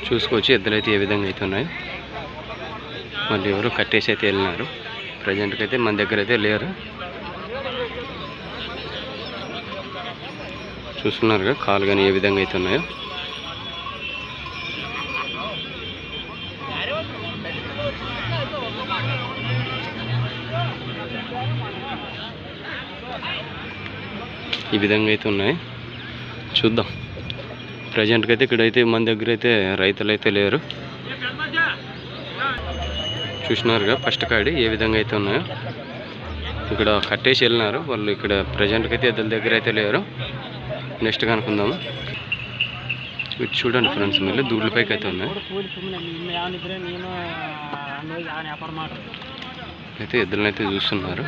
చూసుకోవచ్చు ఎద్దులు అయితే ఏ విధంగా అయితే ఉన్నాయి. మళ్ళీ ఎవరు కట్టేసి అయితే వెళ్ళినారు. ప్రజెంట్కి అయితే మన దగ్గర అయితే లేరు. చూస్తున్నారుగా కాలు కానీ ఏ విధంగా అయితే ఉన్నాయో. ఈ విధంగా అయితే ఉన్నాయి. చూద్దాం. ప్రజెంట్కి అయితే ఇక్కడైతే మన దగ్గర అయితే రైతులు అయితే లేరు. చూసినారుగా ఫస్ట్ కాడి ఏ విధంగా అయితే ఉన్నాయో. ఇక్కడ కట్టేసి వెళ్ళినారు వాళ్ళు. ఇక్కడ ప్రజెంట్కి అయితే ఎద్దుల దగ్గర అయితే లేరు. నెక్స్ట్ కనుక్కుందాము. చూడండి ఫ్రెండ్స్, మళ్ళీ దూడ్ల పైకి అయితే ఉన్నాయి. అయితే ఎద్దులను అయితే చూస్తున్నారు.